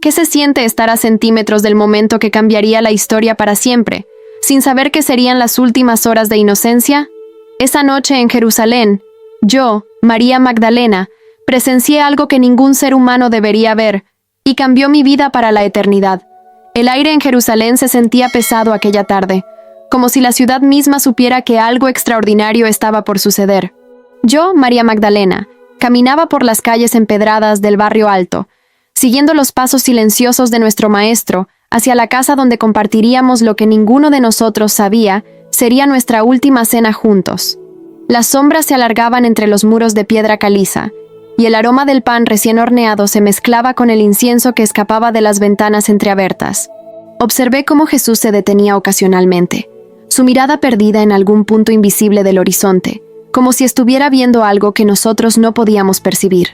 ¿Qué se siente estar a centímetros del momento que cambiaría la historia para siempre, sin saber que serían las últimas horas de inocencia? Esa noche en Jerusalén, yo, María Magdalena, presencié algo que ningún ser humano debería ver, y cambió mi vida para la eternidad. El aire en Jerusalén se sentía pesado aquella tarde, como si la ciudad misma supiera que algo extraordinario estaba por suceder. Yo, María Magdalena, caminaba por las calles empedradas del barrio alto, siguiendo los pasos silenciosos de nuestro maestro hacia la casa donde compartiríamos lo que ninguno de nosotros sabía sería nuestra última cena juntos. Las sombras se alargaban entre los muros de piedra caliza, y el aroma del pan recién horneado se mezclaba con el incienso que escapaba de las ventanas entreabiertas. Observé cómo Jesús se detenía ocasionalmente, su mirada perdida en algún punto invisible del horizonte, como si estuviera viendo algo que nosotros no podíamos percibir.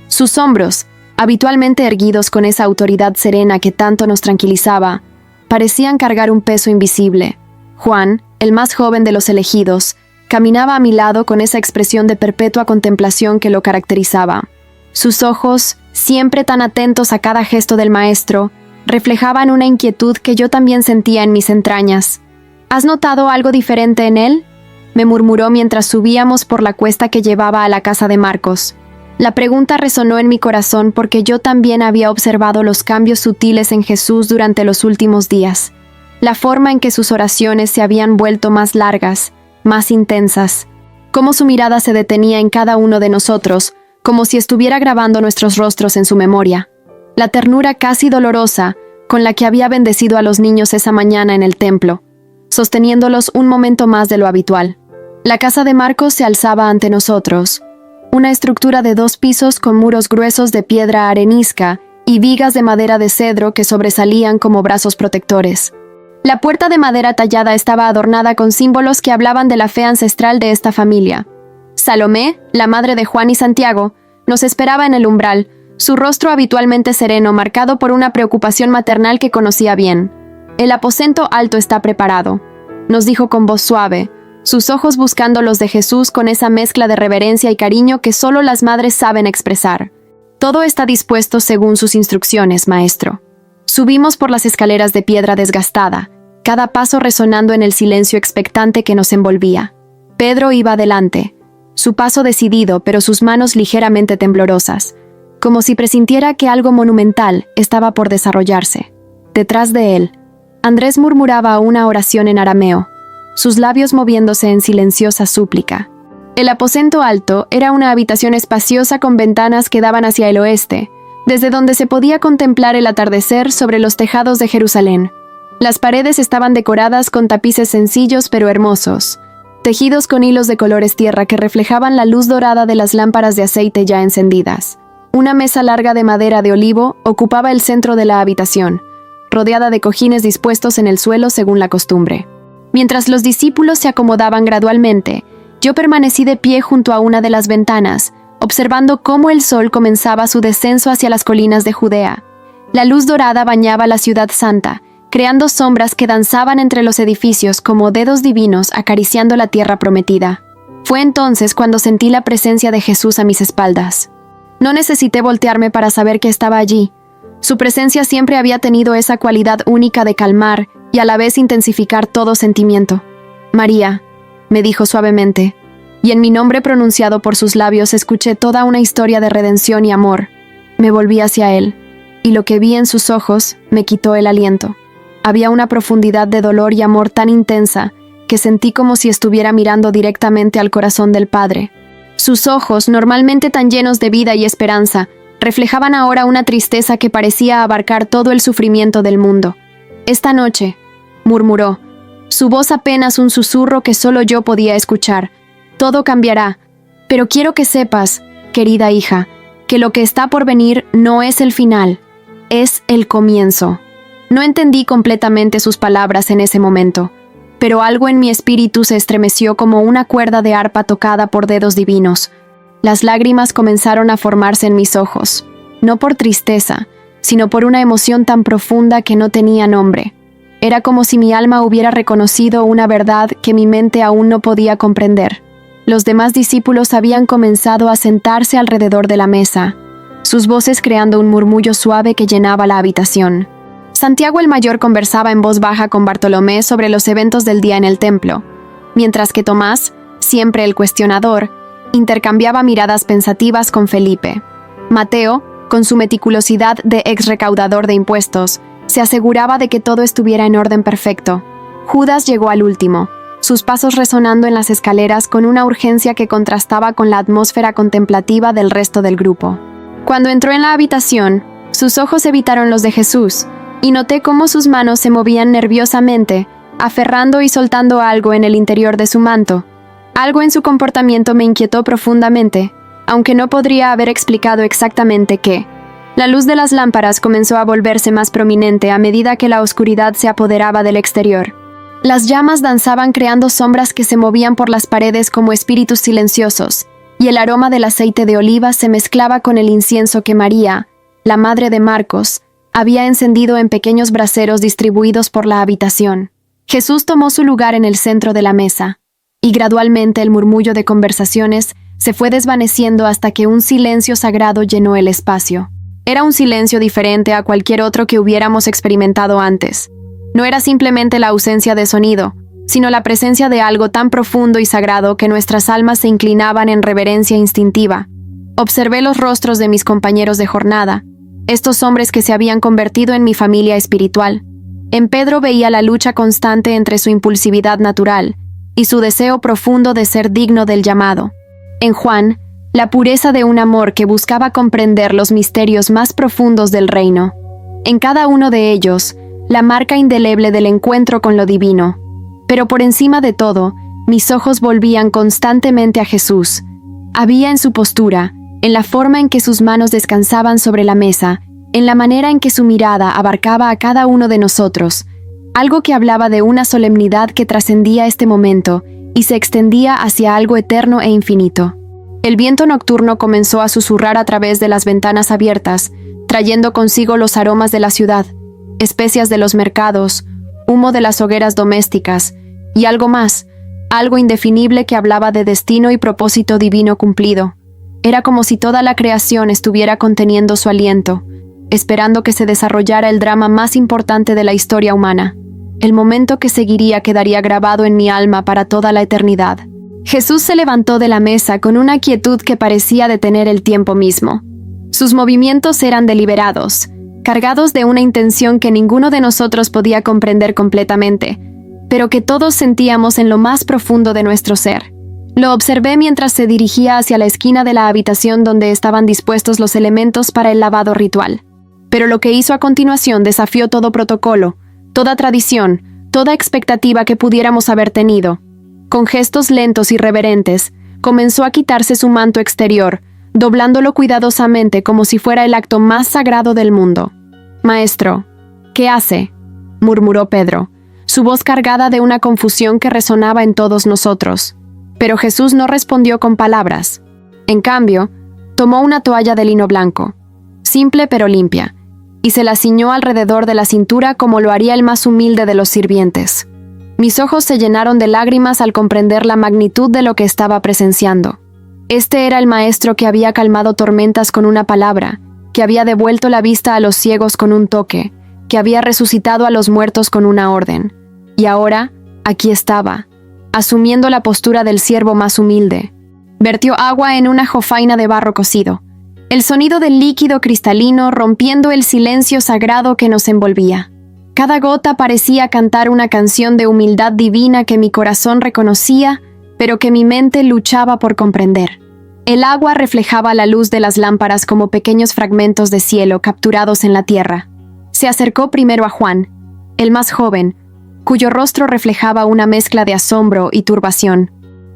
Sus hombros, habitualmente erguidos con esa autoridad serena que tanto nos tranquilizaba, parecían cargar un peso invisible. Juan, el más joven de los elegidos, caminaba a mi lado con esa expresión de perpetua contemplación que lo caracterizaba. Sus ojos, siempre tan atentos a cada gesto del maestro, reflejaban una inquietud que yo también sentía en mis entrañas. ¿Has notado algo diferente en él?, me murmuró mientras subíamos por la cuesta que llevaba a la casa de Marcos. La pregunta resonó en mi corazón porque yo también había observado los cambios sutiles en Jesús durante los últimos días. La forma en que sus oraciones se habían vuelto más largas, más intensas. Cómo su mirada se detenía en cada uno de nosotros, como si estuviera grabando nuestros rostros en su memoria. La ternura casi dolorosa con la que había bendecido a los niños esa mañana en el templo, sosteniéndolos un momento más de lo habitual. La casa de Marcos se alzaba ante nosotros, una estructura de 2 pisos con muros gruesos de piedra arenisca y vigas de madera de cedro que sobresalían como brazos protectores. La puerta de madera tallada estaba adornada con símbolos que hablaban de la fe ancestral de esta familia. Salomé, la madre de Juan y Santiago, nos esperaba en el umbral, su rostro habitualmente sereno marcado por una preocupación maternal que conocía bien. «El aposento alto está preparado», nos dijo con voz suave, sus ojos buscando los de Jesús con esa mezcla de reverencia y cariño que solo las madres saben expresar. «Todo está dispuesto según sus instrucciones, maestro». Subimos por las escaleras de piedra desgastada, cada paso resonando en el silencio expectante que nos envolvía. Pedro iba adelante, su paso decidido pero sus manos ligeramente temblorosas, como si presintiera que algo monumental estaba por desarrollarse. Detrás de él, Andrés murmuraba una oración en arameo, sus labios moviéndose en silenciosa súplica. El aposento alto era una habitación espaciosa con ventanas que daban hacia el oeste, desde donde se podía contemplar el atardecer sobre los tejados de Jerusalén. Las paredes estaban decoradas con tapices sencillos pero hermosos, tejidos con hilos de colores tierra que reflejaban la luz dorada de las lámparas de aceite ya encendidas. Una mesa larga de madera de olivo ocupaba el centro de la habitación, rodeada de cojines dispuestos en el suelo según la costumbre. Mientras los discípulos se acomodaban gradualmente, yo permanecí de pie junto a una de las ventanas, observando cómo el sol comenzaba su descenso hacia las colinas de Judea. La luz dorada bañaba la ciudad santa, creando sombras que danzaban entre los edificios como dedos divinos acariciando la tierra prometida. Fue entonces cuando sentí la presencia de Jesús a mis espaldas. No necesité voltearme para saber que estaba allí. Su presencia siempre había tenido esa cualidad única de calmar y a la vez intensificar todo sentimiento. «María», me dijo suavemente, y en mi nombre pronunciado por sus labios escuché toda una historia de redención y amor. Me volví hacia él, y lo que vi en sus ojos me quitó el aliento. Había una profundidad de dolor y amor tan intensa que sentí como si estuviera mirando directamente al corazón del Padre. Sus ojos, normalmente tan llenos de vida y esperanza, reflejaban ahora una tristeza que parecía abarcar todo el sufrimiento del mundo. «Esta noche», murmuró, su voz apenas un susurro que solo yo podía escuchar, «todo cambiará, pero quiero que sepas, querida hija, que lo que está por venir no es el final, es el comienzo». No entendí completamente sus palabras en ese momento, pero algo en mi espíritu se estremeció como una cuerda de arpa tocada por dedos divinos. Las lágrimas comenzaron a formarse en mis ojos, no por tristeza, sino por una emoción tan profunda que no tenía nombre. Era como si mi alma hubiera reconocido una verdad que mi mente aún no podía comprender. Los demás discípulos habían comenzado a sentarse alrededor de la mesa. sus voces creando un murmullo suave que llenaba la habitación. Santiago el Mayor conversaba en voz baja con Bartolomé sobre los eventos del día en el templo, mientras que Tomás, siempre el cuestionador, intercambiaba miradas pensativas con Felipe. Mateo, con su meticulosidad de ex recaudador de impuestos, se aseguraba de que todo estuviera en orden perfecto. Judas llegó al último, sus pasos resonando en las escaleras con una urgencia que contrastaba con la atmósfera contemplativa del resto del grupo. Cuando entró en la habitación, sus ojos evitaron los de Jesús, y noté cómo sus manos se movían nerviosamente, aferrando y soltando algo en el interior de su manto. Algo en su comportamiento me inquietó profundamente, aunque no podría haber explicado exactamente qué. La luz de las lámparas comenzó a volverse más prominente a medida que la oscuridad se apoderaba del exterior. Las llamas danzaban creando sombras que se movían por las paredes como espíritus silenciosos, y el aroma del aceite de oliva se mezclaba con el incienso que María, la madre de Marcos, había encendido en pequeños braseros distribuidos por la habitación. Jesús tomó su lugar en el centro de la mesa, y gradualmente el murmullo de conversaciones se fue desvaneciendo hasta que un silencio sagrado llenó el espacio. Era un silencio diferente a cualquier otro que hubiéramos experimentado antes. No era simplemente la ausencia de sonido, sino la presencia de algo tan profundo y sagrado que nuestras almas se inclinaban en reverencia instintiva. Observé los rostros de mis compañeros de jornada, estos hombres que se habían convertido en mi familia espiritual. En Pedro veía la lucha constante entre su impulsividad natural y su deseo profundo de ser digno del llamado. En Juan, la pureza de un amor que buscaba comprender los misterios más profundos del reino. En cada uno de ellos, la marca indeleble del encuentro con lo divino. Pero por encima de todo, mis ojos volvían constantemente a Jesús. Había en su postura, en la forma en que sus manos descansaban sobre la mesa, en la manera en que su mirada abarcaba a cada uno de nosotros, algo que hablaba de una solemnidad que trascendía este momento y se extendía hacia algo eterno e infinito. El viento nocturno comenzó a susurrar a través de las ventanas abiertas, trayendo consigo los aromas de la ciudad, especias de los mercados, humo de las hogueras domésticas, y algo más, algo indefinible que hablaba de destino y propósito divino cumplido. Era como si toda la creación estuviera conteniendo su aliento, esperando que se desarrollara el drama más importante de la historia humana. El momento que seguiría quedaría grabado en mi alma para toda la eternidad. Jesús se levantó de la mesa con una quietud que parecía detener el tiempo mismo. Sus movimientos eran deliberados, cargados de una intención que ninguno de nosotros podía comprender completamente, pero que todos sentíamos en lo más profundo de nuestro ser. Lo observé mientras se dirigía hacia la esquina de la habitación donde estaban dispuestos los elementos para el lavado ritual. Pero lo que hizo a continuación desafió todo protocolo, toda tradición, toda expectativa que pudiéramos haber tenido. Con gestos lentos y reverentes, comenzó a quitarse su manto exterior, doblándolo cuidadosamente como si fuera el acto más sagrado del mundo. «Maestro, ¿qué hace?», murmuró Pedro, su voz cargada de una confusión que resonaba en todos nosotros. Pero Jesús no respondió con palabras. En cambio, tomó una toalla de lino blanco, simple pero limpia, y se la ciñó alrededor de la cintura como lo haría el más humilde de los sirvientes. Mis ojos se llenaron de lágrimas al comprender la magnitud de lo que estaba presenciando. Este era el maestro que había calmado tormentas con una palabra, que había devuelto la vista a los ciegos con un toque, que había resucitado a los muertos con una orden. Y ahora, aquí estaba, asumiendo la postura del siervo más humilde. Vertió agua en una jofaina de barro cocido, el sonido del líquido cristalino rompiendo el silencio sagrado que nos envolvía. Cada gota parecía cantar una canción de humildad divina que mi corazón reconocía, pero que mi mente luchaba por comprender. El agua reflejaba la luz de las lámparas como pequeños fragmentos de cielo capturados en la tierra. Se acercó primero a Juan, el más joven, cuyo rostro reflejaba una mezcla de asombro y turbación.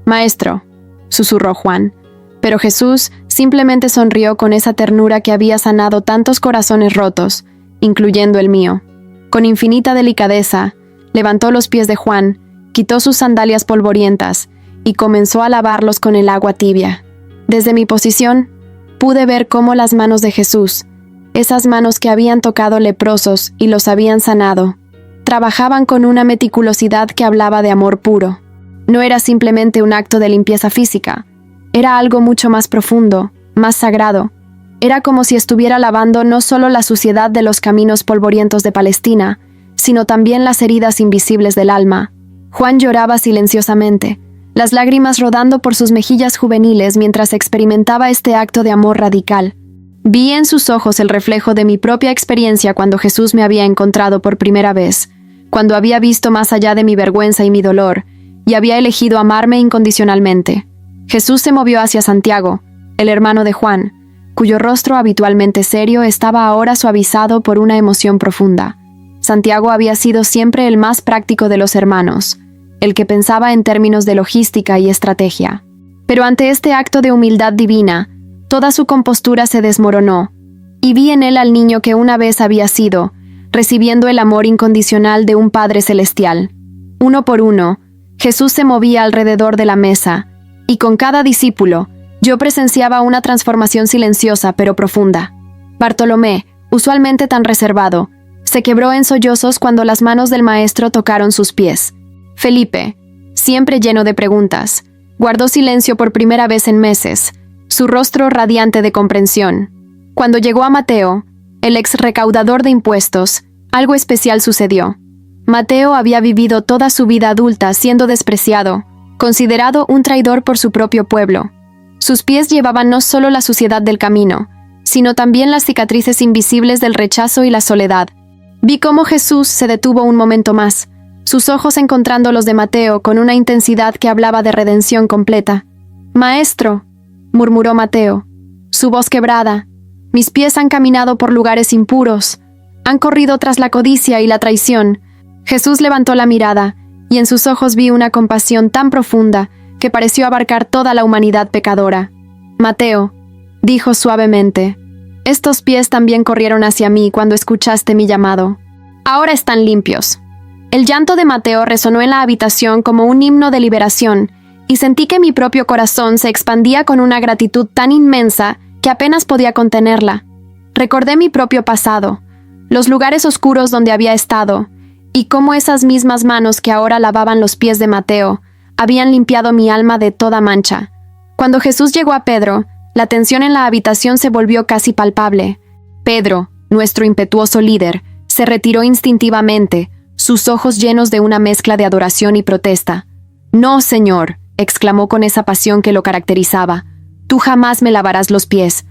«Maestro», susurró Juan, pero Jesús simplemente sonrió con esa ternura que había sanado tantos corazones rotos, incluyendo el mío. Con infinita delicadeza, levantó los pies de Juan, quitó sus sandalias polvorientas y comenzó a lavarlos con el agua tibia. Desde mi posición, pude ver cómo las manos de Jesús, esas manos que habían tocado leprosos y los habían sanado, trabajaban con una meticulosidad que hablaba de amor puro. No era simplemente un acto de limpieza física, era algo mucho más profundo, más sagrado. Era como si estuviera lavando no solo la suciedad de los caminos polvorientos de Palestina, sino también las heridas invisibles del alma. Juan lloraba silenciosamente, las lágrimas rodando por sus mejillas juveniles mientras experimentaba este acto de amor radical. Vi en sus ojos el reflejo de mi propia experiencia cuando Jesús me había encontrado por primera vez, cuando había visto más allá de mi vergüenza y mi dolor, y había elegido amarme incondicionalmente. Jesús se movió hacia Santiago, el hermano de Juan, cuyo rostro habitualmente serio estaba ahora suavizado por una emoción profunda. Santiago había sido siempre el más práctico de los hermanos, el que pensaba en términos de logística y estrategia. Pero ante este acto de humildad divina, toda su compostura se desmoronó, y vi en él al niño que una vez había sido, recibiendo el amor incondicional de un Padre Celestial. Uno por uno, Jesús se movía alrededor de la mesa, y con cada discípulo, yo presenciaba una transformación silenciosa pero profunda. Bartolomé, usualmente tan reservado, se quebró en sollozos cuando las manos del maestro tocaron sus pies. Felipe, siempre lleno de preguntas, guardó silencio por primera vez en meses, su rostro radiante de comprensión. Cuando llegó a Mateo, el ex recaudador de impuestos, algo especial sucedió. Mateo había vivido toda su vida adulta siendo despreciado, considerado un traidor por su propio pueblo. Sus pies llevaban no solo la suciedad del camino, sino también las cicatrices invisibles del rechazo y la soledad. Vi cómo Jesús se detuvo un momento más, sus ojos encontrando los de Mateo con una intensidad que hablaba de redención completa. «Maestro», murmuró Mateo, su voz quebrada, «mis pies han caminado por lugares impuros, han corrido tras la codicia y la traición». Jesús levantó la mirada, y en sus ojos vi una compasión tan profunda que pareció abarcar toda la humanidad pecadora. «Mateo», dijo suavemente, «estos pies también corrieron hacia mí cuando escuchaste mi llamado. Ahora están limpios». El llanto de Mateo resonó en la habitación como un himno de liberación, y sentí que mi propio corazón se expandía con una gratitud tan inmensa que apenas podía contenerla. Recordé mi propio pasado, los lugares oscuros donde había estado, y cómo esas mismas manos que ahora lavaban los pies de Mateo habían limpiado mi alma de toda mancha. Cuando Jesús llegó a Pedro, la tensión en la habitación se volvió casi palpable. Pedro, nuestro impetuoso líder, se retiró instintivamente, sus ojos llenos de una mezcla de adoración y protesta. «No, Señor», exclamó con esa pasión que lo caracterizaba, «tú jamás me lavarás los pies».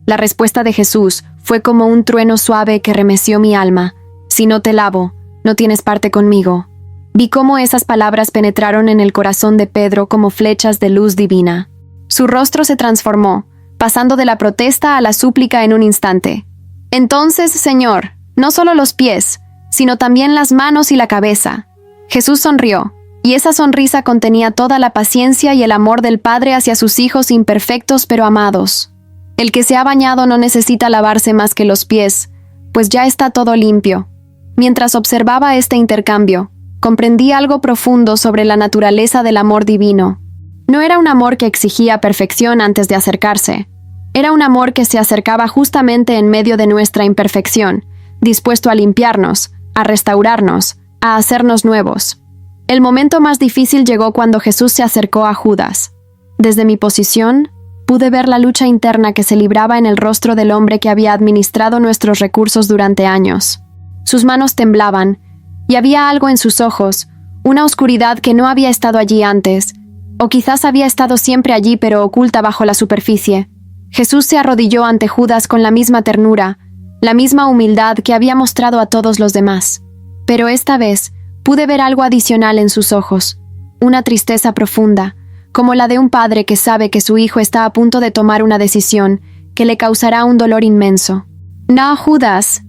La respuesta de Jesús fue como un trueno suave que remeció mi alma. «Si no te lavo, no tienes parte conmigo». Vi cómo esas palabras penetraron en el corazón de Pedro como flechas de luz divina. Su rostro se transformó, pasando de la protesta a la súplica en un instante. «Entonces, Señor, no solo los pies, sino también las manos y la cabeza». Jesús sonrió, y esa sonrisa contenía toda la paciencia y el amor del Padre hacia sus hijos imperfectos pero amados. «El que se ha bañado no necesita lavarse más que los pies, pues ya está todo limpio». Mientras observaba este intercambio, comprendí algo profundo sobre la naturaleza del amor divino. No era un amor que exigía perfección antes de acercarse. Era un amor que se acercaba justamente en medio de nuestra imperfección, dispuesto a limpiarnos, a restaurarnos, a hacernos nuevos. El momento más difícil llegó cuando Jesús se acercó a Judas. Desde mi posición, pude ver la lucha interna que se libraba en el rostro del hombre que había administrado nuestros recursos durante años. Sus manos temblaban, y había algo en sus ojos, una oscuridad que no había estado allí antes, o quizás había estado siempre allí pero oculta bajo la superficie. Jesús se arrodilló ante Judas con la misma ternura, la misma humildad que había mostrado a todos los demás. Pero esta vez pude ver algo adicional en sus ojos, una tristeza profunda, como la de un padre que sabe que su hijo está a punto de tomar una decisión que le causará un dolor inmenso. «No, Judas»,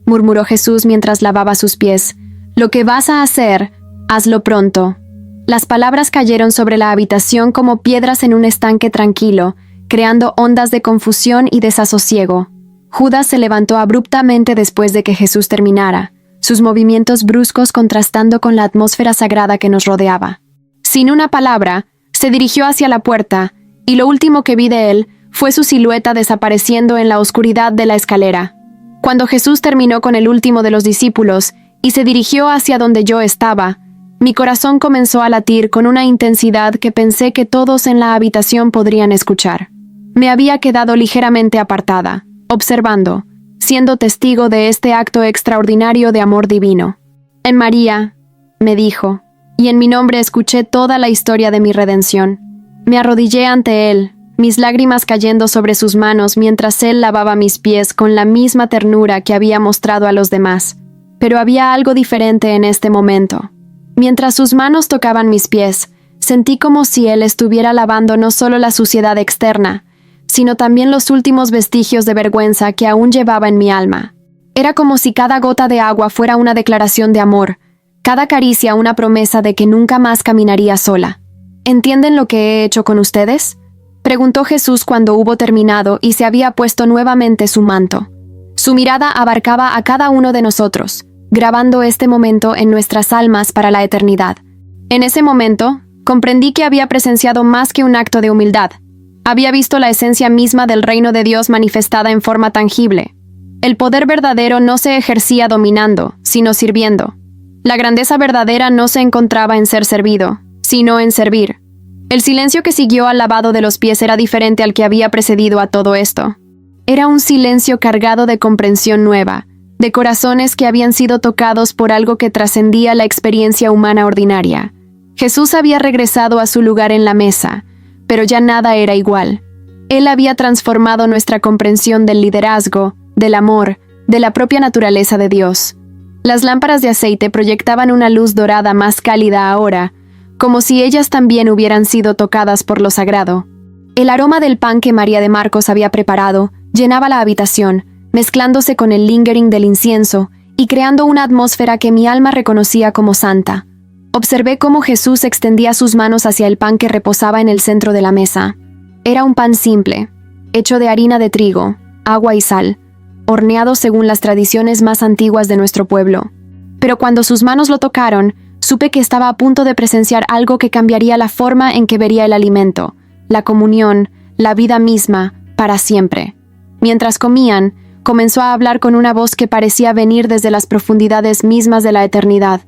murmuró Jesús mientras lavaba sus pies, «lo que vas a hacer, hazlo pronto». Las palabras cayeron sobre la habitación como piedras en un estanque tranquilo, creando ondas de confusión y desasosiego. Judas se levantó abruptamente después de que Jesús terminara, sus movimientos bruscos contrastando con la atmósfera sagrada que nos rodeaba. Sin una palabra, se dirigió hacia la puerta, y lo último que vi de él fue su silueta desapareciendo en la oscuridad de la escalera. Cuando Jesús terminó con el último de los discípulos y se dirigió hacia donde yo estaba, mi corazón comenzó a latir con una intensidad que pensé que todos en la habitación podrían escuchar. Me había quedado ligeramente apartada, observando, siendo testigo de este acto extraordinario de amor divino. En María, me dijo, y en mi nombre escuché toda la historia de mi redención. Me arrodillé ante él, mis lágrimas cayendo sobre sus manos mientras él lavaba mis pies con la misma ternura que había mostrado a los demás. Pero había algo diferente en este momento. Mientras sus manos tocaban mis pies, sentí como si él estuviera lavando no solo la suciedad externa, sino también los últimos vestigios de vergüenza que aún llevaba en mi alma. Era como si cada gota de agua fuera una declaración de amor, cada caricia una promesa de que nunca más caminaría sola. ¿Entienden lo que he hecho con ustedes?, preguntó Jesús cuando hubo terminado y se había puesto nuevamente su manto. Su mirada abarcaba a cada uno de nosotros, grabando este momento en nuestras almas para la eternidad. En ese momento, comprendí que había presenciado más que un acto de humildad. Había visto la esencia misma del reino de Dios manifestada en forma tangible. El poder verdadero no se ejercía dominando, sino sirviendo. La grandeza verdadera no se encontraba en ser servido, sino en servir. El silencio que siguió al lavado de los pies era diferente al que había precedido a todo esto. Era un silencio cargado de comprensión nueva, de corazones que habían sido tocados por algo que trascendía la experiencia humana ordinaria. Jesús había regresado a su lugar en la mesa, pero ya nada era igual. Él había transformado nuestra comprensión del liderazgo, del amor, de la propia naturaleza de Dios. Las lámparas de aceite proyectaban una luz dorada más cálida ahora, como si ellas también hubieran sido tocadas por lo sagrado. El aroma del pan que María de Marcos había preparado llenaba la habitación, mezclándose con el lingering del incienso y creando una atmósfera que mi alma reconocía como santa. Observé cómo Jesús extendía sus manos hacia el pan que reposaba en el centro de la mesa. Era un pan simple, hecho de harina de trigo, agua y sal, horneado según las tradiciones más antiguas de nuestro pueblo. Pero cuando sus manos lo tocaron, supe que estaba a punto de presenciar algo que cambiaría la forma en que vería el alimento, la comunión, la vida misma, para siempre. Mientras comían, comenzó a hablar con una voz que parecía venir desde las profundidades mismas de la eternidad.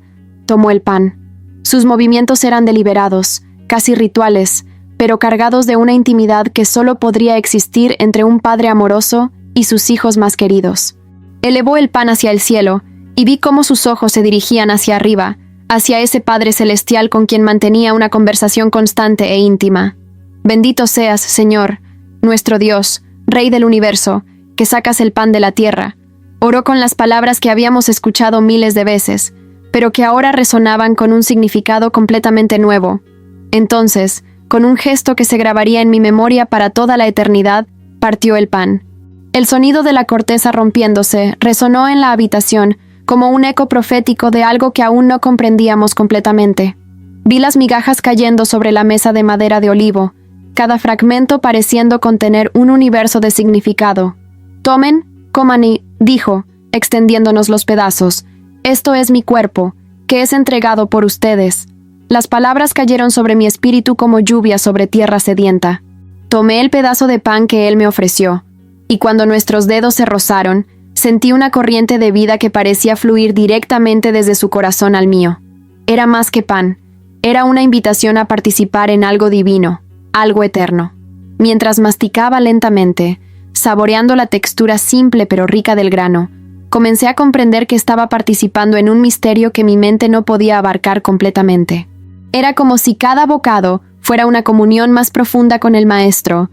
Tomó el pan. Sus movimientos eran deliberados, casi rituales, pero cargados de una intimidad que solo podría existir entre un padre amoroso y sus hijos más queridos. Elevó el pan hacia el cielo, y vi cómo sus ojos se dirigían hacia arriba, hacia ese Padre Celestial con quien mantenía una conversación constante e íntima. Bendito seas, Señor, nuestro Dios, Rey del universo, que sacas el pan de la tierra. Oró con las palabras que habíamos escuchado miles de veces, pero que ahora resonaban con un significado completamente nuevo. Entonces, con un gesto que se grabaría en mi memoria para toda la eternidad, partió el pan. El sonido de la corteza rompiéndose resonó en la habitación, como un eco profético de algo que aún no comprendíamos completamente. Vi las migajas cayendo sobre la mesa de madera de olivo, cada fragmento pareciendo contener un universo de significado. «Tomen, coman y», dijo, extendiéndonos los pedazos, «esto es mi cuerpo, que es entregado por ustedes». Las palabras cayeron sobre mi espíritu como lluvia sobre tierra sedienta. Tomé el pedazo de pan que él me ofreció, y cuando nuestros dedos se rozaron, sentí una corriente de vida que parecía fluir directamente desde su corazón al mío. Era más que pan, era una invitación a participar en algo divino, algo eterno. Mientras masticaba lentamente, saboreando la textura simple pero rica del grano, comencé a comprender que estaba participando en un misterio que mi mente no podía abarcar completamente. Era como si cada bocado fuera una comunión más profunda con el Maestro,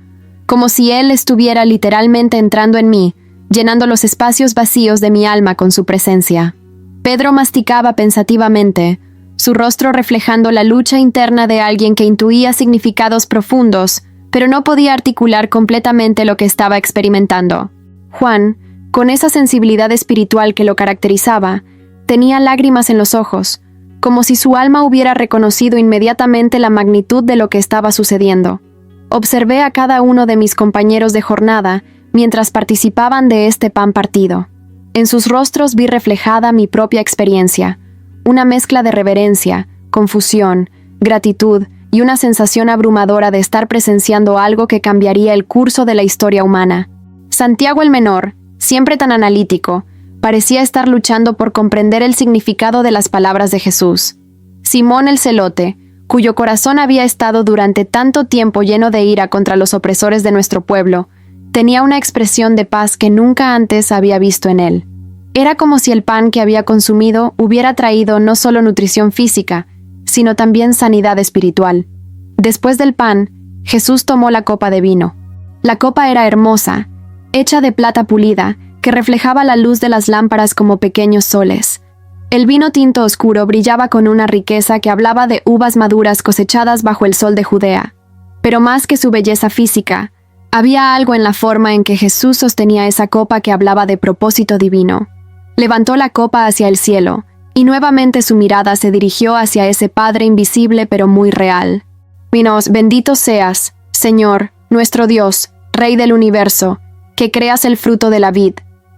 como si Él estuviera literalmente entrando en mí, llenando los espacios vacíos de mi alma con su presencia. Pedro masticaba pensativamente, su rostro reflejando la lucha interna de alguien que intuía significados profundos, pero no podía articular completamente lo que estaba experimentando. Juan, con esa sensibilidad espiritual que lo caracterizaba, tenía lágrimas en los ojos, como si su alma hubiera reconocido inmediatamente la magnitud de lo que estaba sucediendo. Observé a cada uno de mis compañeros de jornada mientras participaban de este pan partido. En sus rostros vi reflejada mi propia experiencia, una mezcla de reverencia, confusión, gratitud y una sensación abrumadora de estar presenciando algo que cambiaría el curso de la historia humana. Santiago el Menor, siempre tan analítico, parecía estar luchando por comprender el significado de las palabras de Jesús. Simón el Celote, cuyo corazón había estado durante tanto tiempo lleno de ira contra los opresores de nuestro pueblo, Tenía una expresión de paz que nunca antes había visto en él. Era como si el pan que había consumido hubiera traído no solo nutrición física, sino también sanidad espiritual. Después del pan, Jesús tomó la copa de vino. La copa era hermosa, hecha de plata pulida, que reflejaba la luz de las lámparas como pequeños soles. El vino tinto oscuro brillaba con una riqueza que hablaba de uvas maduras cosechadas bajo el sol de Judea. Pero más que su belleza física, había algo en la forma en que Jesús sostenía esa copa que hablaba de propósito divino. Levantó la copa hacia el cielo, y nuevamente su mirada se dirigió hacia ese Padre invisible pero muy real. Minos, bendito seas, Señor, nuestro Dios, Rey del universo, que creas el fruto de la vid.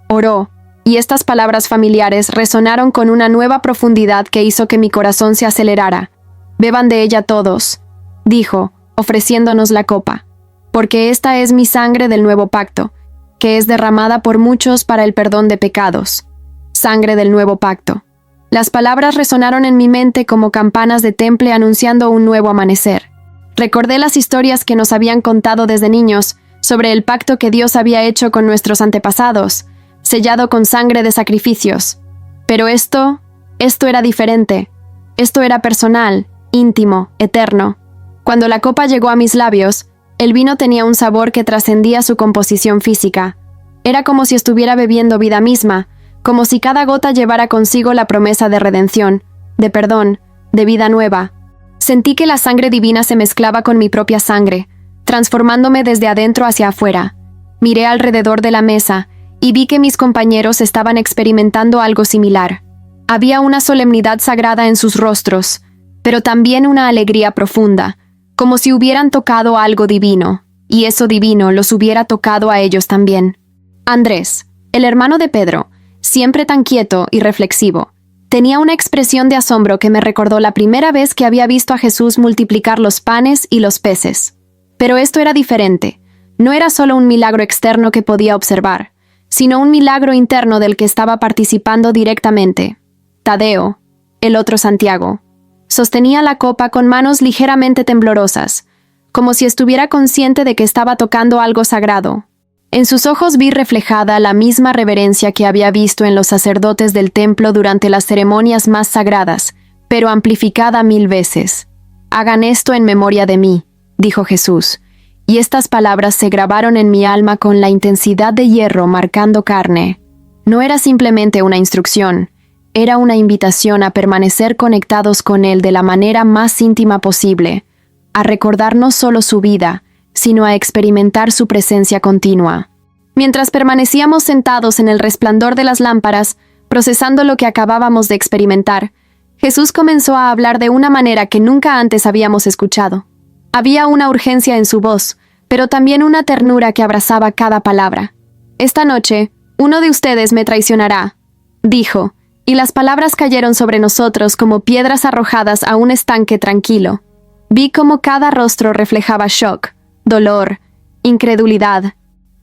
Oró, y estas palabras familiares resonaron con una nueva profundidad que hizo que mi corazón se acelerara. Beban de ella todos, dijo, ofreciéndonos la copa, porque esta es mi sangre del nuevo pacto, que es derramada por muchos para el perdón de pecados. Sangre del nuevo pacto. Las palabras resonaron en mi mente como campanas de temple anunciando un nuevo amanecer. Recordé las historias que nos habían contado desde niños sobre el pacto que Dios había hecho con nuestros antepasados, sellado con sangre de sacrificios. Pero esto era diferente. Esto era personal, íntimo, eterno. Cuando la copa llegó a mis labios, el vino tenía un sabor que trascendía su composición física. Era como si estuviera bebiendo vida misma, como si cada gota llevara consigo la promesa de redención, de perdón, de vida nueva. Sentí que la sangre divina se mezclaba con mi propia sangre, transformándome desde adentro hacia afuera. Miré alrededor de la mesa y vi que mis compañeros estaban experimentando algo similar. Había una solemnidad sagrada en sus rostros, pero también una alegría profunda, como si hubieran tocado algo divino, y eso divino los hubiera tocado a ellos también. Andrés, el hermano de Pedro, siempre tan quieto y reflexivo, tenía una expresión de asombro que me recordó la primera vez que había visto a Jesús multiplicar los panes y los peces. Pero esto era diferente. No era solo un milagro externo que podía observar, sino un milagro interno del que estaba participando directamente. Tadeo, el otro Santiago, sostenía la copa con manos ligeramente temblorosas, como si estuviera consciente de que estaba tocando algo sagrado. En sus ojos vi reflejada la misma reverencia que había visto en los sacerdotes del templo durante las ceremonias más sagradas, pero amplificada 1000 veces. «Hagan esto en memoria de mí», dijo Jesús, y estas palabras se grabaron en mi alma con la intensidad de hierro marcando carne. No era simplemente una instrucción, era una invitación a permanecer conectados con Él de la manera más íntima posible, a recordar no solo su vida, sino a experimentar su presencia continua. Mientras permanecíamos sentados en el resplandor de las lámparas, procesando lo que acabábamos de experimentar, Jesús comenzó a hablar de una manera que nunca antes habíamos escuchado. Había una urgencia en su voz, pero también una ternura que abrazaba cada palabra. «Esta noche, uno de ustedes me traicionará», dijo, y las palabras cayeron sobre nosotros como piedras arrojadas a un estanque tranquilo. Vi cómo cada rostro reflejaba shock, dolor, incredulidad.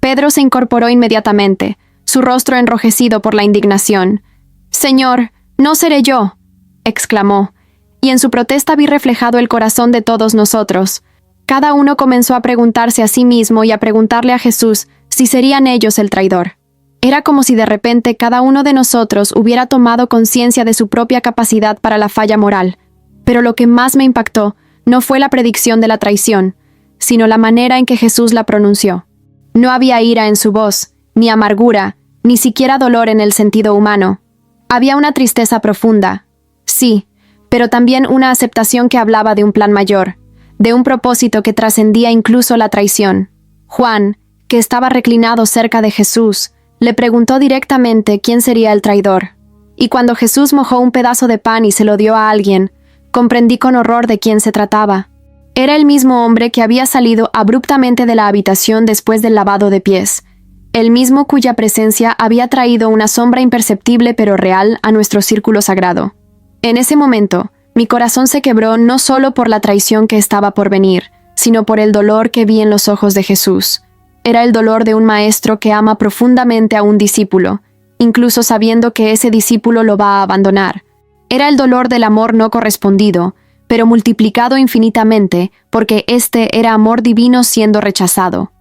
Pedro se incorporó inmediatamente, su rostro enrojecido por la indignación. «Señor, no seré yo», exclamó, y en su protesta vi reflejado el corazón de todos nosotros. Cada uno comenzó a preguntarse a sí mismo y a preguntarle a Jesús si serían ellos el traidor. Era como si de repente cada uno de nosotros hubiera tomado conciencia de su propia capacidad para la falla moral. Pero lo que más me impactó no fue la predicción de la traición, sino la manera en que Jesús la pronunció. No había ira en su voz, ni amargura, ni siquiera dolor en el sentido humano. Había una tristeza profunda, sí, pero también una aceptación que hablaba de un plan mayor, de un propósito que trascendía incluso la traición. Juan, que estaba reclinado cerca de Jesús, le preguntó directamente quién sería el traidor. Y cuando Jesús mojó un pedazo de pan y se lo dio a alguien, comprendí con horror de quién se trataba. Era el mismo hombre que había salido abruptamente de la habitación después del lavado de pies, el mismo cuya presencia había traído una sombra imperceptible pero real a nuestro círculo sagrado. En ese momento, mi corazón se quebró no solo por la traición que estaba por venir, sino por el dolor que vi en los ojos de Jesús. Era el dolor de un maestro que ama profundamente a un discípulo, incluso sabiendo que ese discípulo lo va a abandonar. Era el dolor del amor no correspondido, pero multiplicado infinitamente, porque este era amor divino siendo rechazado.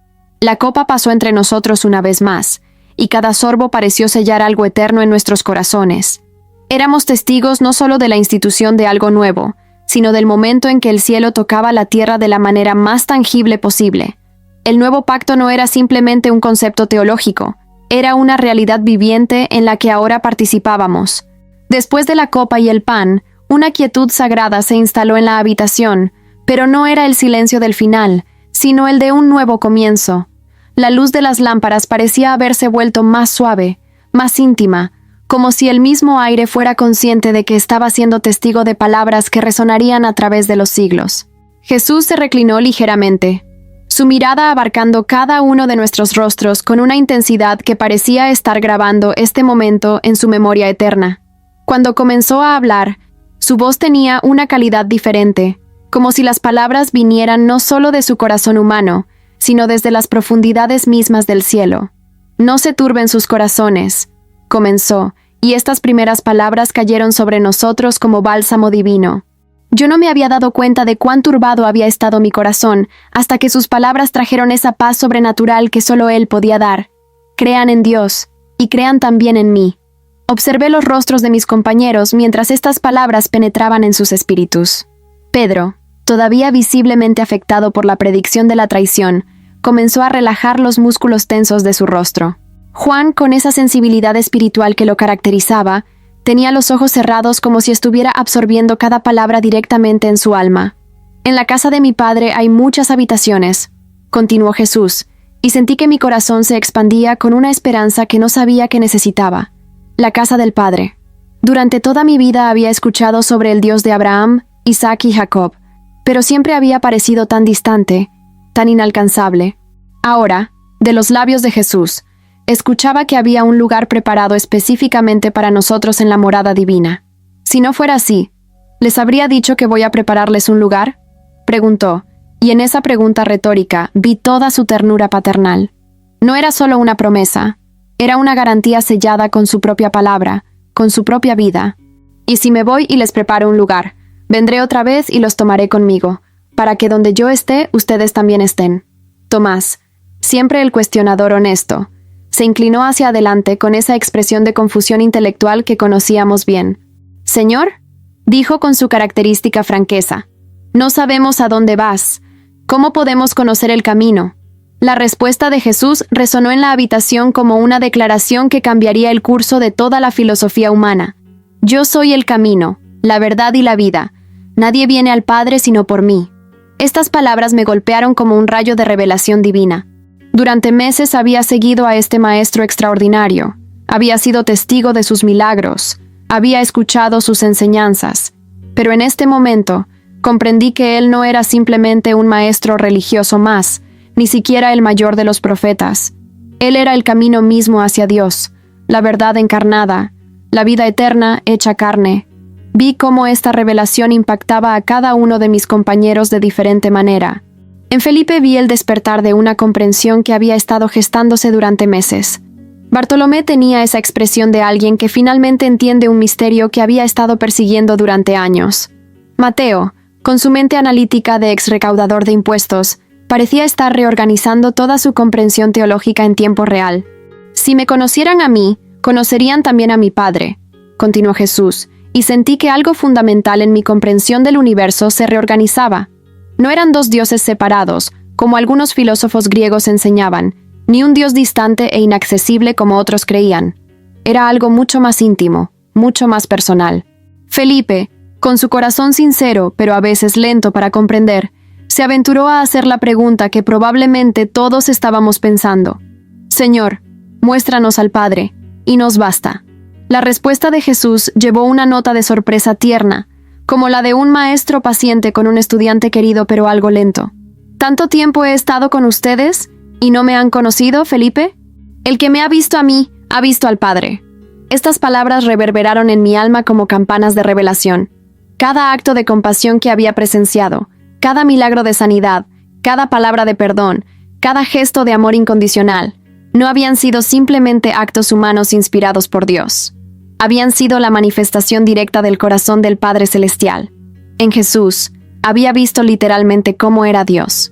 La copa pasó entre nosotros una vez más, y cada sorbo pareció sellar algo eterno en nuestros corazones. Éramos testigos no solo de la institución de algo nuevo, sino del momento en que el cielo tocaba la tierra de la manera más tangible posible. El nuevo pacto no era simplemente un concepto teológico, era una realidad viviente en la que ahora participábamos. Después de la copa y el pan, una quietud sagrada se instaló en la habitación, pero no era el silencio del final, sino el de un nuevo comienzo. La luz de las lámparas parecía haberse vuelto más suave, más íntima, como si el mismo aire fuera consciente de que estaba siendo testigo de palabras que resonarían a través de los siglos. Jesús se reclinó ligeramente, su mirada abarcando cada uno de nuestros rostros con una intensidad que parecía estar grabando este momento en su memoria eterna. Cuando comenzó a hablar, su voz tenía una calidad diferente, como si las palabras vinieran no solo de su corazón humano, sino desde las profundidades mismas del cielo. «No se turben sus corazones», comenzó, y estas primeras palabras cayeron sobre nosotros como bálsamo divino. Yo no me había dado cuenta de cuán turbado había estado mi corazón, hasta que sus palabras trajeron esa paz sobrenatural que solo Él podía dar. Crean en Dios, y crean también en mí. Observé los rostros de mis compañeros mientras estas palabras penetraban en sus espíritus. Pedro, todavía visiblemente afectado por la predicción de la traición, comenzó a relajar los músculos tensos de su rostro. Juan, con esa sensibilidad espiritual que lo caracterizaba, tenía los ojos cerrados como si estuviera absorbiendo cada palabra directamente en su alma. «En la casa de mi padre hay muchas habitaciones», continuó Jesús, y sentí que mi corazón se expandía con una esperanza que no sabía que necesitaba. La casa del Padre. Durante toda mi vida había escuchado sobre el Dios de Abraham, Isaac y Jacob, pero siempre había parecido tan distante, tan inalcanzable. Ahora, de los labios de Jesús, escuchaba que había un lugar preparado específicamente para nosotros en la morada divina. Si no fuera así, ¿les habría dicho que voy a prepararles un lugar?, preguntó, y en esa pregunta retórica vi toda su ternura paternal. No era solo una promesa, era una garantía sellada con su propia palabra, con su propia vida. «Y si me voy y les preparo un lugar, vendré otra vez y los tomaré conmigo, para que donde yo esté, ustedes también estén». Tomás, siempre el cuestionador honesto, se inclinó hacia adelante con esa expresión de confusión intelectual que conocíamos bien. «Señor», dijo con su característica franqueza, «no sabemos a dónde vas. ¿Cómo podemos conocer el camino?». La respuesta de Jesús resonó en la habitación como una declaración que cambiaría el curso de toda la filosofía humana. «Yo soy el camino, la verdad y la vida. Nadie viene al Padre sino por mí». Estas palabras me golpearon como un rayo de revelación divina. Durante meses había seguido a este maestro extraordinario, había sido testigo de sus milagros, había escuchado sus enseñanzas, pero en este momento comprendí que él no era simplemente un maestro religioso más, ni siquiera el mayor de los profetas. Él era el camino mismo hacia Dios, la verdad encarnada, la vida eterna hecha carne. Vi cómo esta revelación impactaba a cada uno de mis compañeros de diferente manera. En Felipe vi el despertar de una comprensión que había estado gestándose durante meses. Bartolomé tenía esa expresión de alguien que finalmente entiende un misterio que había estado persiguiendo durante años. Mateo, con su mente analítica de ex recaudador de impuestos, parecía estar reorganizando toda su comprensión teológica en tiempo real. «Si me conocieran a mí, conocerían también a mi Padre», continuó Jesús, y sentí que algo fundamental en mi comprensión del universo se reorganizaba. No eran dos dioses separados, como algunos filósofos griegos enseñaban, ni un Dios distante e inaccesible como otros creían. Era algo mucho más íntimo, mucho más personal. Felipe, con su corazón sincero, pero a veces lento para comprender, se aventuró a hacer la pregunta que probablemente todos estábamos pensando. «Señor, muéstranos al Padre, y nos basta». La respuesta de Jesús llevó una nota de sorpresa tierna, como la de un maestro paciente con un estudiante querido pero algo lento. «¿Tanto tiempo he estado con ustedes y no me han conocido, Felipe? El que me ha visto a mí, ha visto al Padre». Estas palabras reverberaron en mi alma como campanas de revelación. Cada acto de compasión que había presenciado, cada milagro de sanidad, cada palabra de perdón, cada gesto de amor incondicional, no habían sido simplemente actos humanos inspirados por Dios. Habían sido la manifestación directa del corazón del Padre Celestial. En Jesús, había visto literalmente cómo era Dios.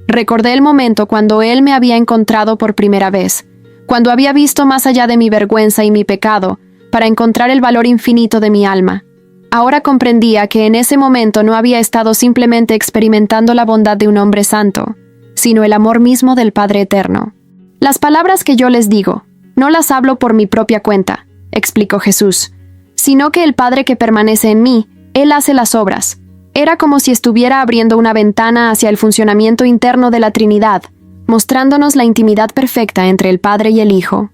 Recordé el momento cuando Él me había encontrado por primera vez, cuando había visto más allá de mi vergüenza y mi pecado, para encontrar el valor infinito de mi alma. Ahora comprendía que en ese momento no había estado simplemente experimentando la bondad de un hombre santo, sino el amor mismo del Padre Eterno. Las palabras que yo les digo, no las hablo por mi propia cuenta, explicó Jesús, sino que el Padre que permanece en mí, Él hace las obras. Era como si estuviera abriendo una ventana hacia el funcionamiento interno de la Trinidad, mostrándonos la intimidad perfecta entre el Padre y el Hijo.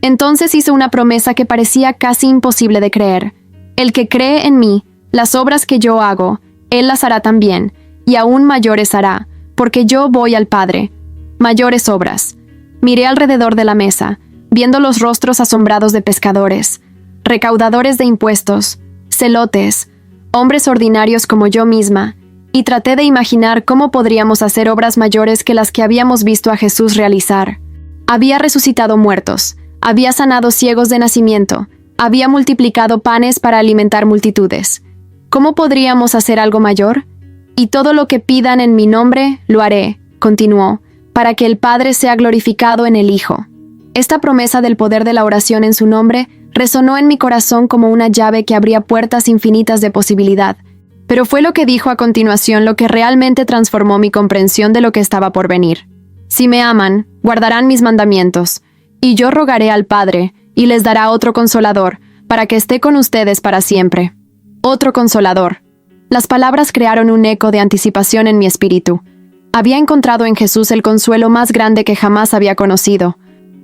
Entonces hizo una promesa que parecía casi imposible de creer. El que cree en mí, las obras que yo hago, Él las hará también, y aún mayores hará, porque yo voy al Padre. Mayores obras. Miré alrededor de la mesa, viendo los rostros asombrados de pescadores, recaudadores de impuestos, celotes, hombres ordinarios como yo misma, y traté de imaginar cómo podríamos hacer obras mayores que las que habíamos visto a Jesús realizar. Había resucitado muertos, había sanado ciegos de nacimiento, había multiplicado panes para alimentar multitudes. ¿Cómo podríamos hacer algo mayor? Y todo lo que pidan en mi nombre, lo haré, continuó, para que el Padre sea glorificado en el Hijo. Esta promesa del poder de la oración en su nombre resonó en mi corazón como una llave que abría puertas infinitas de posibilidad, pero fue lo que dijo a continuación lo que realmente transformó mi comprensión de lo que estaba por venir. Si me aman, guardarán mis mandamientos, y yo rogaré al Padre, y les dará otro consolador, para que esté con ustedes para siempre. Otro consolador. Las palabras crearon un eco de anticipación en mi espíritu. Había encontrado en Jesús el consuelo más grande que jamás había conocido,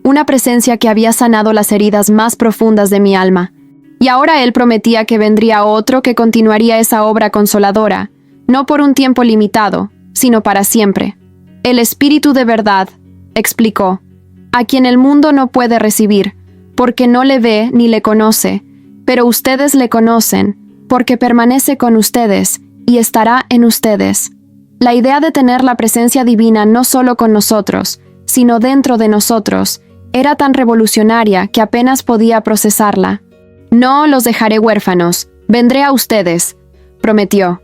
una presencia que había sanado las heridas más profundas de mi alma. Y ahora Él prometía que vendría otro que continuaría esa obra consoladora, no por un tiempo limitado, sino para siempre. El Espíritu de verdad, explicó, a quien el mundo no puede recibir, porque no le ve ni le conoce, pero ustedes le conocen, porque permanece con ustedes y estará en ustedes. La idea de tener la presencia divina no solo con nosotros, sino dentro de nosotros, era tan revolucionaria que apenas podía procesarla. No los dejaré huérfanos, vendré a ustedes, prometió.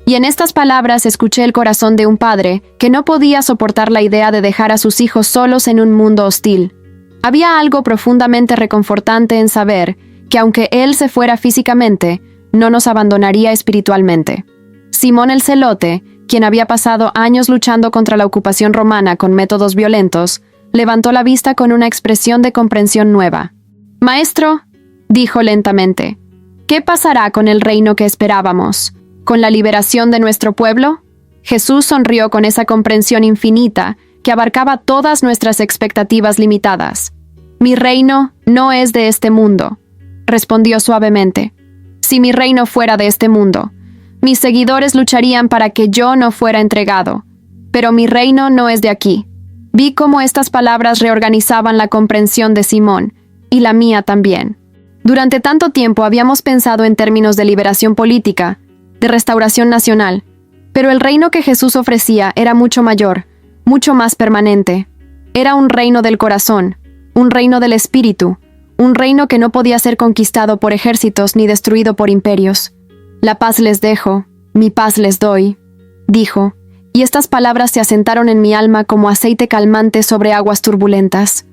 Y en estas palabras escuché el corazón de un padre que no podía soportar la idea de dejar a sus hijos solos en un mundo hostil. Había algo profundamente reconfortante en saber que aunque Él se fuera físicamente, no nos abandonaría espiritualmente. Simón el Celote, quien había pasado años luchando contra la ocupación romana con métodos violentos, levantó la vista con una expresión de comprensión nueva. «Maestro», dijo lentamente, «¿qué pasará con el reino que esperábamos? ¿Con la liberación de nuestro pueblo?» Jesús sonrió con esa comprensión infinita que abarcaba todas nuestras expectativas limitadas. «Mi reino no es de este mundo», respondió suavemente. «Si mi reino fuera de este mundo, mis seguidores lucharían para que yo no fuera entregado. Pero mi reino no es de aquí». Vi cómo estas palabras reorganizaban la comprensión de Simón, y la mía también. Durante tanto tiempo habíamos pensado en términos de liberación política, de restauración nacional, pero el reino que Jesús ofrecía era mucho mayor, mucho más permanente. Era un reino del corazón, un reino del espíritu, un reino que no podía ser conquistado por ejércitos ni destruido por imperios. «La paz les dejo, mi paz les doy», dijo, y estas palabras se asentaron en mi alma como aceite calmante sobre aguas turbulentas.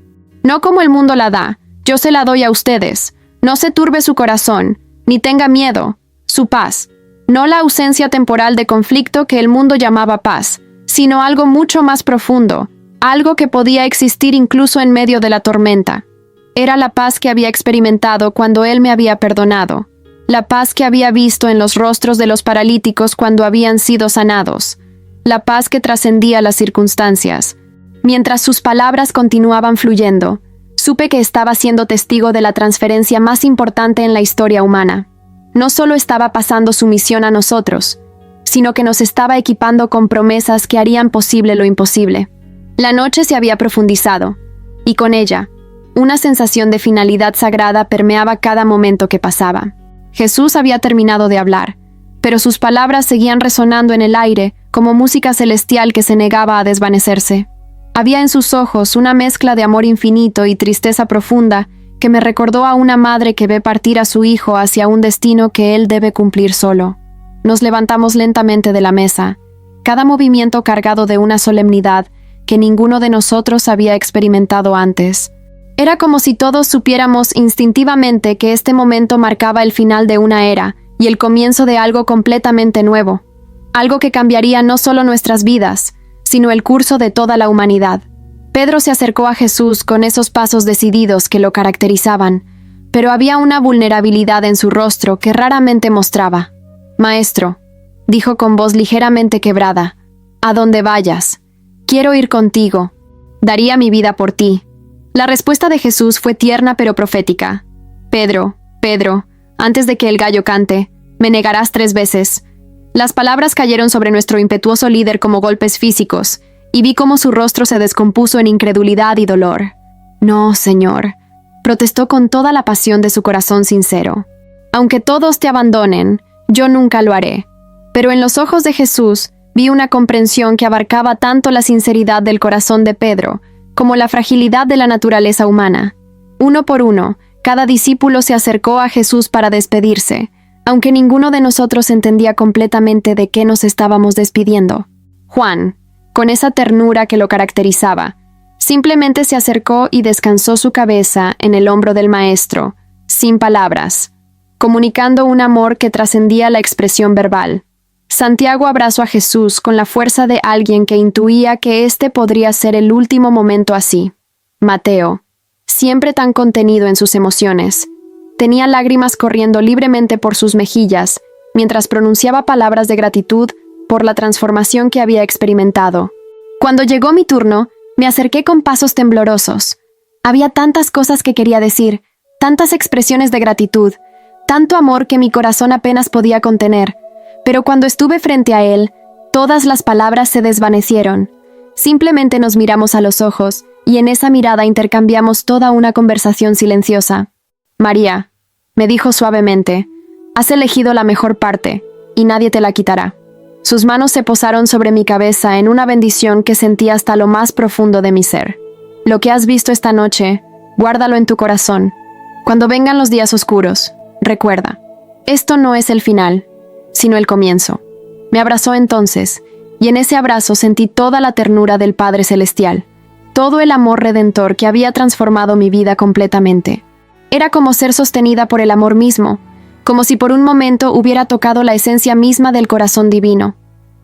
«No como el mundo la da, yo se la doy a ustedes. No se turbe su corazón, ni tenga miedo, su paz. No la ausencia temporal de conflicto que el mundo llamaba paz, sino algo mucho más profundo, algo que podía existir incluso en medio de la tormenta. Era la paz que había experimentado cuando Él me había perdonado, la paz que había visto en los rostros de los paralíticos cuando habían sido sanados, la paz que trascendía las circunstancias. Mientras sus palabras continuaban fluyendo, supe que estaba siendo testigo de la transferencia más importante en la historia humana. No solo estaba pasando su misión a nosotros, sino que nos estaba equipando con promesas que harían posible lo imposible. La noche se había profundizado, y con ella, una sensación de finalidad sagrada permeaba cada momento que pasaba. Jesús había terminado de hablar, pero sus palabras seguían resonando en el aire como música celestial que se negaba a desvanecerse. Había en sus ojos una mezcla de amor infinito y tristeza profunda que me recordó a una madre que ve partir a su hijo hacia un destino que él debe cumplir solo. Nos levantamos lentamente de la mesa, cada movimiento cargado de una solemnidad que ninguno de nosotros había experimentado antes. Era como si todos supiéramos instintivamente que este momento marcaba el final de una era y el comienzo de algo completamente nuevo, algo que cambiaría no solo nuestras vidas, sino el curso de toda la humanidad. Pedro se acercó a Jesús con esos pasos decididos que lo caracterizaban, pero había una vulnerabilidad en su rostro que raramente mostraba. «Maestro», dijo con voz ligeramente quebrada, «a donde vayas. Quiero ir contigo. Daría mi vida por ti». La respuesta de Jesús fue tierna pero profética. «Pedro, Pedro, antes de que el gallo cante, me negarás 3 veces». Las palabras cayeron sobre nuestro impetuoso líder como golpes físicos, y vi cómo su rostro se descompuso en incredulidad y dolor. «No, Señor», protestó con toda la pasión de su corazón sincero. «Aunque todos te abandonen, yo nunca lo haré». Pero en los ojos de Jesús vi una comprensión que abarcaba tanto la sinceridad del corazón de Pedro como la fragilidad de la naturaleza humana. Uno por uno, cada discípulo se acercó a Jesús para despedirse, aunque ninguno de nosotros entendía completamente de qué nos estábamos despidiendo. Juan, con esa ternura que lo caracterizaba, simplemente se acercó y descansó su cabeza en el hombro del Maestro, sin palabras, comunicando un amor que trascendía la expresión verbal. Santiago abrazó a Jesús con la fuerza de alguien que intuía que este podría ser el último momento así. Mateo, siempre tan contenido en sus emociones, tenía lágrimas corriendo libremente por sus mejillas mientras pronunciaba palabras de gratitud por la transformación que había experimentado. Cuando llegó mi turno, me acerqué con pasos temblorosos. Había tantas cosas que quería decir, tantas expresiones de gratitud, tanto amor que mi corazón apenas podía contener. Pero cuando estuve frente a él, todas las palabras se desvanecieron. Simplemente nos miramos a los ojos, y en esa mirada intercambiamos toda una conversación silenciosa. «María», me dijo suavemente, «has elegido la mejor parte, y nadie te la quitará». Sus manos se posaron sobre mi cabeza en una bendición que sentí hasta lo más profundo de mi ser. «Lo que has visto esta noche, guárdalo en tu corazón. Cuando vengan los días oscuros, recuerda, esto no es el final, sino el comienzo». Me abrazó entonces, y en ese abrazo sentí toda la ternura del Padre Celestial, todo el amor redentor que había transformado mi vida completamente. Era como ser sostenida por el amor mismo, como si por un momento hubiera tocado la esencia misma del corazón divino.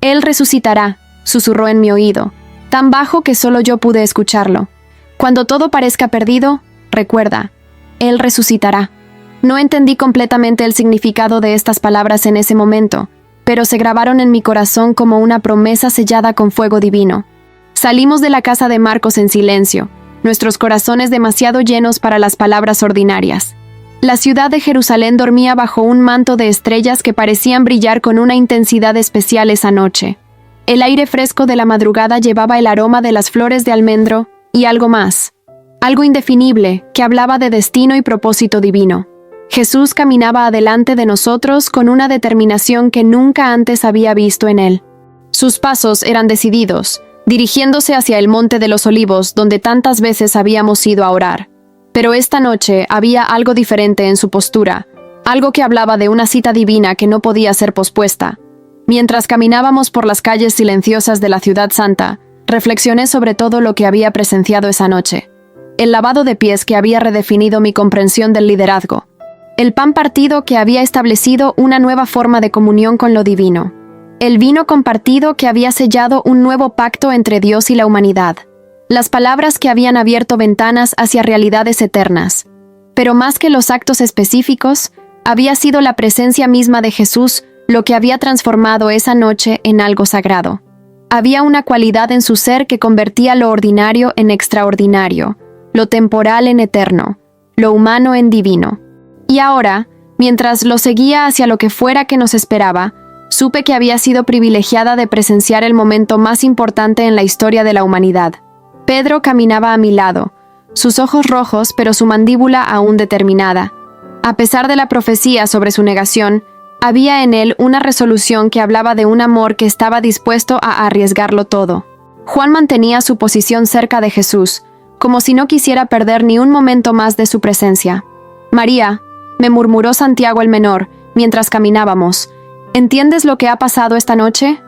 «Él resucitará», susurró en mi oído, tan bajo que solo yo pude escucharlo. «Cuando todo parezca perdido, recuerda, Él resucitará». No entendí completamente el significado de estas palabras en ese momento, pero se grabaron en mi corazón como una promesa sellada con fuego divino. Salimos de la casa de Marcos en silencio, nuestros corazones demasiado llenos para las palabras ordinarias. La ciudad de Jerusalén dormía bajo un manto de estrellas que parecían brillar con una intensidad especial esa noche. El aire fresco de la madrugada llevaba el aroma de las flores de almendro y algo más, algo indefinible que hablaba de destino y propósito divino. Jesús caminaba adelante de nosotros con una determinación que nunca antes había visto en él. Sus pasos eran decididos, dirigiéndose hacia el Monte de los Olivos donde tantas veces habíamos ido a orar. Pero esta noche había algo diferente en su postura, algo que hablaba de una cita divina que no podía ser pospuesta. Mientras caminábamos por las calles silenciosas de la Ciudad Santa, reflexioné sobre todo lo que había presenciado esa noche. El lavado de pies que había redefinido mi comprensión del liderazgo. El pan partido que había establecido una nueva forma de comunión con lo divino. El vino compartido que había sellado un nuevo pacto entre Dios y la humanidad. Las palabras que habían abierto ventanas hacia realidades eternas. Pero más que los actos específicos, había sido la presencia misma de Jesús lo que había transformado esa noche en algo sagrado. Había una cualidad en su ser que convertía lo ordinario en extraordinario, lo temporal en eterno, lo humano en divino. Y ahora, mientras lo seguía hacia lo que fuera que nos esperaba, supe que había sido privilegiada de presenciar el momento más importante en la historia de la humanidad. Pedro caminaba a mi lado, sus ojos rojos pero su mandíbula aún determinada. A pesar de la profecía sobre su negación, había en él una resolución que hablaba de un amor que estaba dispuesto a arriesgarlo todo. Juan mantenía su posición cerca de Jesús, como si no quisiera perder ni un momento más de su presencia. «María», me murmuró Santiago el menor, mientras caminábamos, «¿entiendes lo que ha pasado esta noche?»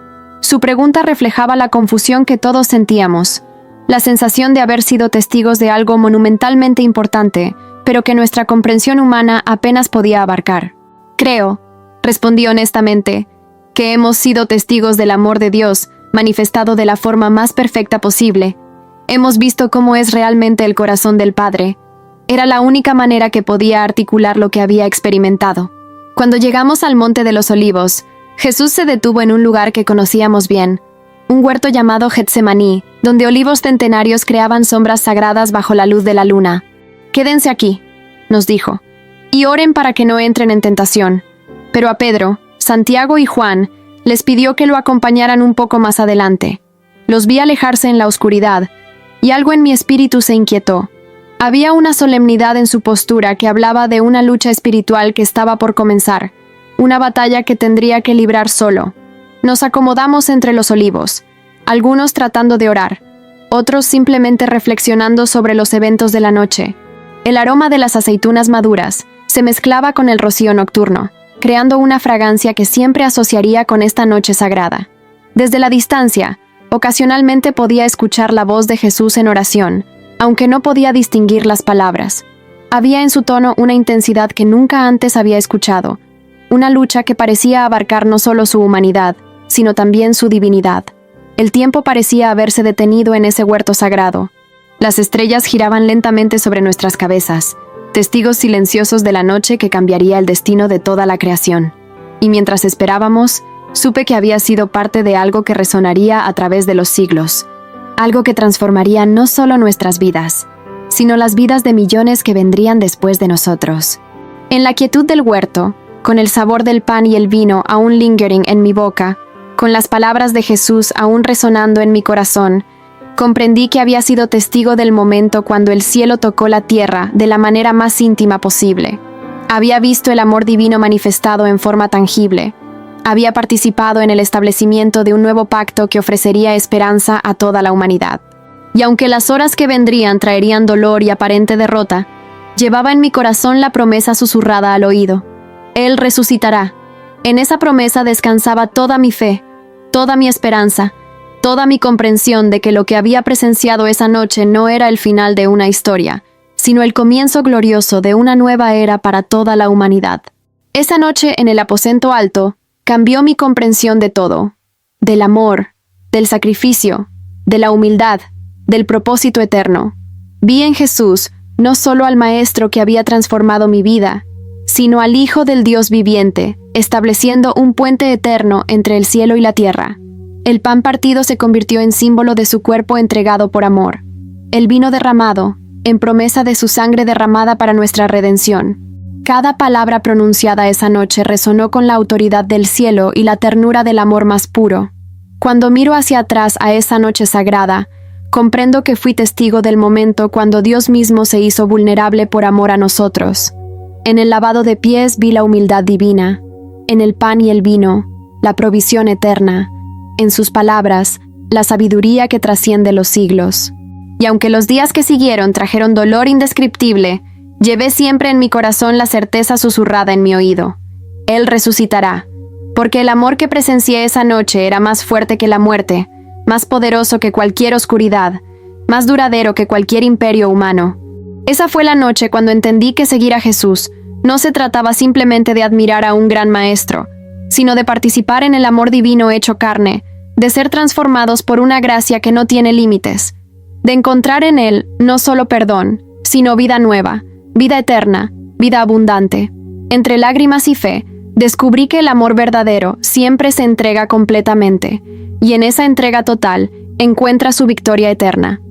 Su pregunta reflejaba la confusión que todos sentíamos, la sensación de haber sido testigos de algo monumentalmente importante, pero que nuestra comprensión humana apenas podía abarcar. Creo, respondí honestamente, que hemos sido testigos del amor de Dios, manifestado de la forma más perfecta posible. Hemos visto cómo es realmente el corazón del Padre. Era la única manera que podía articular lo que había experimentado. Cuando llegamos al Monte de los Olivos, Jesús se detuvo en un lugar que conocíamos bien, un huerto llamado Getsemaní, donde olivos centenarios creaban sombras sagradas bajo la luz de la luna. «Quédense aquí», nos dijo, «y oren para que no entren en tentación». Pero a Pedro, Santiago y Juan les pidió que lo acompañaran un poco más adelante. Los vi alejarse en la oscuridad, y algo en mi espíritu se inquietó. Había una solemnidad en su postura que hablaba de una lucha espiritual que estaba por comenzar, una batalla que tendría que librar solo. Nos acomodamos entre los olivos, algunos tratando de orar, otros simplemente reflexionando sobre los eventos de la noche. El aroma de las aceitunas maduras se mezclaba con el rocío nocturno, creando una fragancia que siempre asociaría con esta noche sagrada. Desde la distancia, ocasionalmente podía escuchar la voz de Jesús en oración, aunque no podía distinguir las palabras. Había en su tono una intensidad que nunca antes había escuchado, una lucha que parecía abarcar no solo su humanidad, sino también su divinidad. El tiempo parecía haberse detenido en ese huerto sagrado. Las estrellas giraban lentamente sobre nuestras cabezas, testigos silenciosos de la noche que cambiaría el destino de toda la creación. Y mientras esperábamos, supe que había sido parte de algo que resonaría a través de los siglos, algo que transformaría no solo nuestras vidas, sino las vidas de millones que vendrían después de nosotros. En la quietud del huerto, con el sabor del pan y el vino aún lingering en mi boca, con las palabras de Jesús aún resonando en mi corazón, comprendí que había sido testigo del momento cuando el cielo tocó la tierra de la manera más íntima posible. Había visto el amor divino manifestado en forma tangible. Había participado en el establecimiento de un nuevo pacto que ofrecería esperanza a toda la humanidad. Y aunque las horas que vendrían traerían dolor y aparente derrota, llevaba en mi corazón la promesa susurrada al oído. Él resucitará. En esa promesa descansaba toda mi fe, toda mi esperanza, toda mi comprensión de que lo que había presenciado esa noche no era el final de una historia, sino el comienzo glorioso de una nueva era para toda la humanidad. Esa noche en el aposento alto, cambió mi comprensión de todo, del amor, del sacrificio, de la humildad, del propósito eterno. Vi en Jesús no solo al Maestro que había transformado mi vida, sino al Hijo del Dios viviente, estableciendo un puente eterno entre el cielo y la tierra. El pan partido se convirtió en símbolo de su cuerpo entregado por amor. El vino derramado, en promesa de su sangre derramada para nuestra redención. Cada palabra pronunciada esa noche resonó con la autoridad del cielo y la ternura del amor más puro. Cuando miro hacia atrás a esa noche sagrada, comprendo que fui testigo del momento cuando Dios mismo se hizo vulnerable por amor a nosotros. En el lavado de pies vi la humildad divina, en el pan y el vino, la provisión eterna, en sus palabras, la sabiduría que trasciende los siglos. Y aunque los días que siguieron trajeron dolor indescriptible, llevé siempre en mi corazón la certeza susurrada en mi oído. Él resucitará, porque el amor que presencié esa noche era más fuerte que la muerte, más poderoso que cualquier oscuridad, más duradero que cualquier imperio humano. Esa fue la noche cuando entendí que seguir a Jesús no se trataba simplemente de admirar a un gran maestro, sino de participar en el amor divino hecho carne, de ser transformados por una gracia que no tiene límites, de encontrar en él no solo perdón, sino vida nueva, vida eterna, vida abundante. Entre lágrimas y fe, descubrí que el amor verdadero siempre se entrega completamente, y en esa entrega total encuentra su victoria eterna.